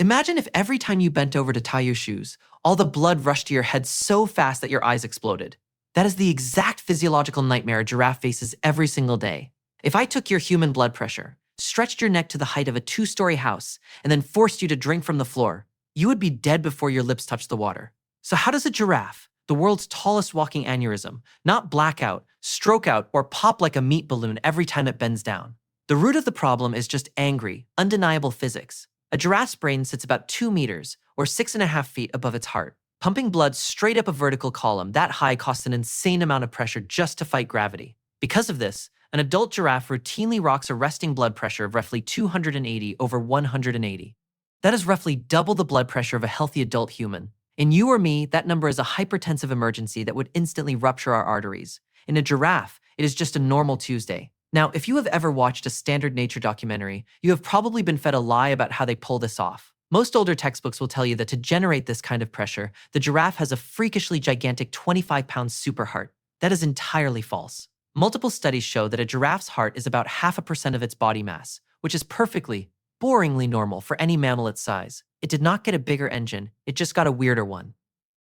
Imagine if every time you bent over to tie your shoes, all the blood rushed to your head so fast that your eyes exploded. That is the exact physiological nightmare a giraffe faces every single day. If I took your human blood pressure, stretched your neck to the height of a 2-story house, and then forced you to drink from the floor, you would be dead before your lips touched the water. So how does a giraffe, the world's tallest walking aneurysm, not black out, stroke out, or pop like a meat balloon every time it bends down? The root of the problem is just angry, undeniable physics. A giraffe's brain sits about 2 meters, or 6.5 feet above its heart. Pumping blood straight up a vertical column that high costs an insane amount of pressure just to fight gravity. Because of this, an adult giraffe routinely rocks a resting blood pressure of roughly 280 over 180. That is roughly double the blood pressure of a healthy adult human. In you or me, that number is a hypertensive emergency that would instantly rupture our arteries. In a giraffe, it is just a normal Tuesday. Now, if you have ever watched a standard nature documentary, you have probably been fed a lie about how they pull this off. Most older textbooks will tell you that to generate this kind of pressure, the giraffe has a freakishly gigantic 25-pound super heart. That is entirely false. Multiple studies show that a giraffe's heart is about 0.5% of its body mass, which is perfectly, boringly normal for any mammal its size. It did not get a bigger engine, it just got a weirder one.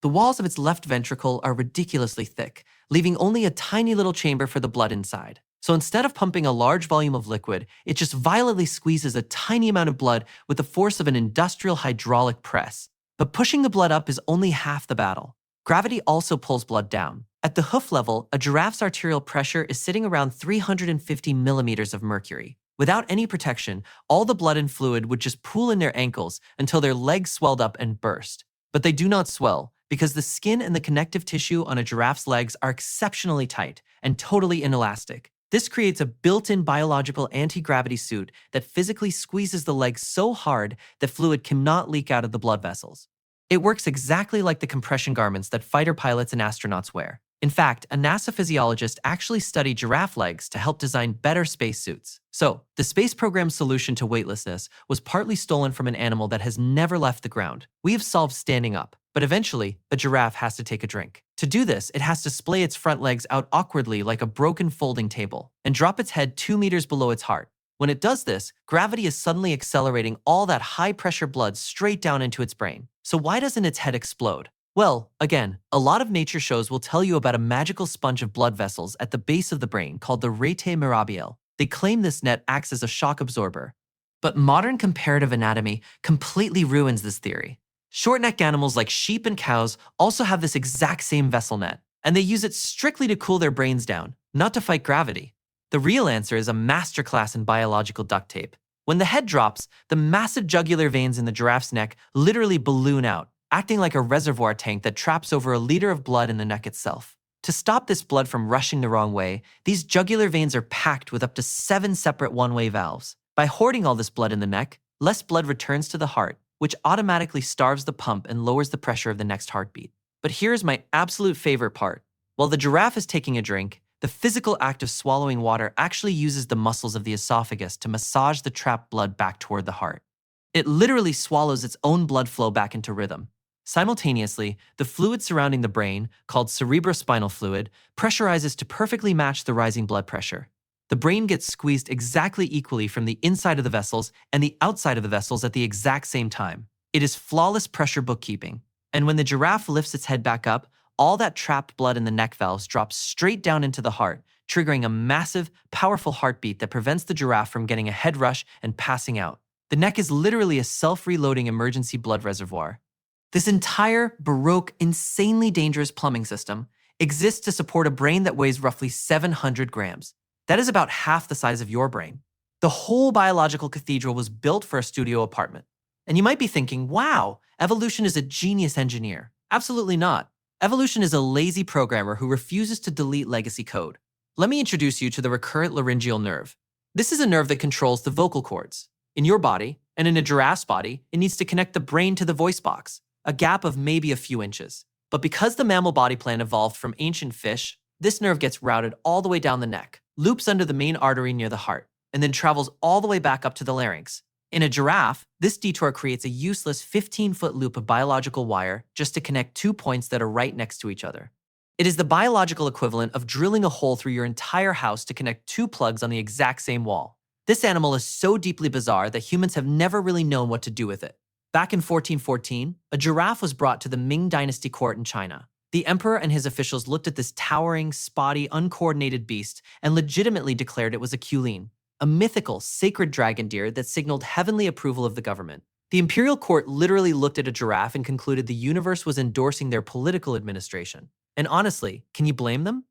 The walls of its left ventricle are ridiculously thick, leaving only a tiny little chamber for the blood inside. So instead of pumping a large volume of liquid, it just violently squeezes a tiny amount of blood with the force of an industrial hydraulic press. But pushing the blood up is only half the battle. Gravity also pulls blood down. At the hoof level, a giraffe's arterial pressure is sitting around 350 millimeters of mercury. Without any protection, all the blood and fluid would just pool in their ankles until their legs swelled up and burst. But they do not swell, because the skin and the connective tissue on a giraffe's legs are exceptionally tight and totally inelastic. This creates a built-in biological anti-gravity suit that physically squeezes the legs so hard that fluid cannot leak out of the blood vessels. It works exactly like the compression garments that fighter pilots and astronauts wear. In fact, a NASA physiologist actually studied giraffe legs to help design better spacesuits. So, the space program's solution to weightlessness was partly stolen from an animal that has never left the ground. We have solved standing up, but eventually, a giraffe has to take a drink. To do this, it has to splay its front legs out awkwardly like a broken folding table and drop its head 2 meters below its heart. When it does this, gravity is suddenly accelerating all that high-pressure blood straight down into its brain. So why doesn't its head explode? Well, again, a lot of nature shows will tell you about a magical sponge of blood vessels at the base of the brain called the rete mirabile. They claim this net acts as a shock absorber. But modern comparative anatomy completely ruins this theory. Short-necked animals like sheep and cows also have this exact same vessel net, and they use it strictly to cool their brains down, not to fight gravity. The real answer is a masterclass in biological duct tape. When the head drops, the massive jugular veins in the giraffe's neck literally balloon out, acting like a reservoir tank that traps over a liter of blood in the neck itself. To stop this blood from rushing the wrong way, these jugular veins are packed with up to 7 separate one-way valves. By hoarding all this blood in the neck, less blood returns to the heart, which automatically starves the pump and lowers the pressure of the next heartbeat. But here's my absolute favorite part. While the giraffe is taking a drink, the physical act of swallowing water actually uses the muscles of the esophagus to massage the trapped blood back toward the heart. It literally swallows its own blood flow back into rhythm. Simultaneously, the fluid surrounding the brain, called cerebrospinal fluid, pressurizes to perfectly match the rising blood pressure. The brain gets squeezed exactly equally from the inside of the vessels and the outside of the vessels at the exact same time. It is flawless pressure bookkeeping. And when the giraffe lifts its head back up, all that trapped blood in the neck valves drops straight down into the heart, triggering a massive, powerful heartbeat that prevents the giraffe from getting a head rush and passing out. The neck is literally a self-reloading emergency blood reservoir. This entire Baroque, insanely dangerous plumbing system exists to support a brain that weighs roughly 700 grams. That is about half the size of your brain. The whole biological cathedral was built for a studio apartment. And you might be thinking, wow, evolution is a genius engineer. Absolutely not. Evolution is a lazy programmer who refuses to delete legacy code. Let me introduce you to the recurrent laryngeal nerve. This is a nerve that controls the vocal cords. In your body, and in a giraffe's body, it needs to connect the brain to the voice box, a gap of maybe a few inches. But because the mammal body plan evolved from ancient fish, this nerve gets routed all the way down the neck, loops under the main artery near the heart, and then travels all the way back up to the larynx. In a giraffe, this detour creates a useless 15-foot loop of biological wire just to connect 2 points that are right next to each other. It is the biological equivalent of drilling a hole through your entire house to connect 2 plugs on the exact same wall. This animal is so deeply bizarre that humans have never really known what to do with it. Back in 1414, a giraffe was brought to the Ming Dynasty court in China. The emperor and his officials looked at this towering, spotty, uncoordinated beast and legitimately declared it was a qulin, a mythical, sacred dragon deer that signaled heavenly approval of the government. The imperial court literally looked at a giraffe and concluded the universe was endorsing their political administration. And honestly, can you blame them?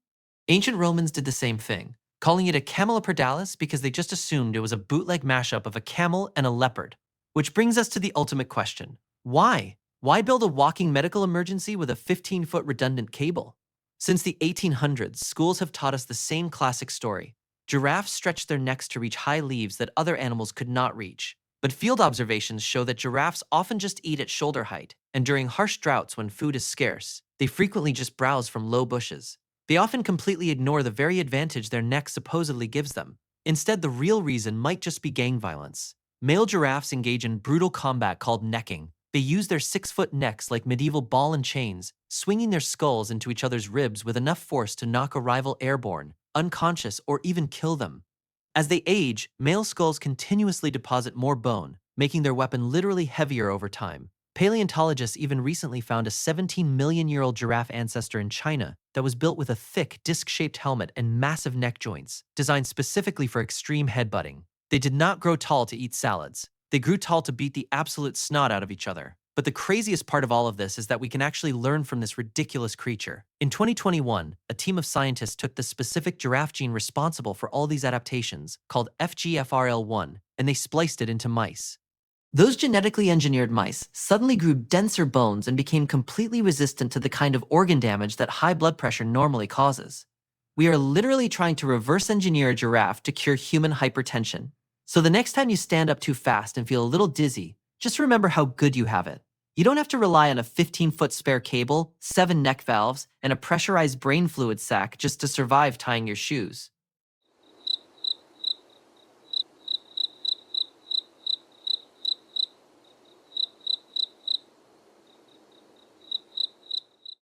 Ancient Romans did the same thing, calling it a camelopardalis because they just assumed it was a bootleg mashup of a camel and a leopard. Which brings us to the ultimate question. Why? Why build a walking medical emergency with a 15-foot redundant cable? Since the 1800s, schools have taught us the same classic story. Giraffes stretched their necks to reach high leaves that other animals could not reach. But field observations show that giraffes often just eat at shoulder height, and during harsh droughts when food is scarce, they frequently just browse from low bushes. They often completely ignore the very advantage their neck supposedly gives them. Instead, the real reason might just be gang violence. Male giraffes engage in brutal combat called necking. They use their 6-foot necks like medieval ball and chains, swinging their skulls into each other's ribs with enough force to knock a rival airborne, unconscious, or even kill them. As they age, male skulls continuously deposit more bone, making their weapon literally heavier over time. Paleontologists even recently found a 17-million-year-old giraffe ancestor in China that was built with a thick, disc-shaped helmet and massive neck joints, designed specifically for extreme headbutting. They did not grow tall to eat salads. They grew tall to beat the absolute snot out of each other. But the craziest part of all of this is that we can actually learn from this ridiculous creature. In 2021, a team of scientists took the specific giraffe gene responsible for all these adaptations, called FGFRL1, and they spliced it into mice. Those genetically engineered mice suddenly grew denser bones and became completely resistant to the kind of organ damage that high blood pressure normally causes. We are literally trying to reverse engineer a giraffe to cure human hypertension. So the next time you stand up too fast and feel a little dizzy, just remember how good you have it. You don't have to rely on a 15-foot spare cable, 7 neck valves, and a pressurized brain fluid sac just to survive tying your shoes.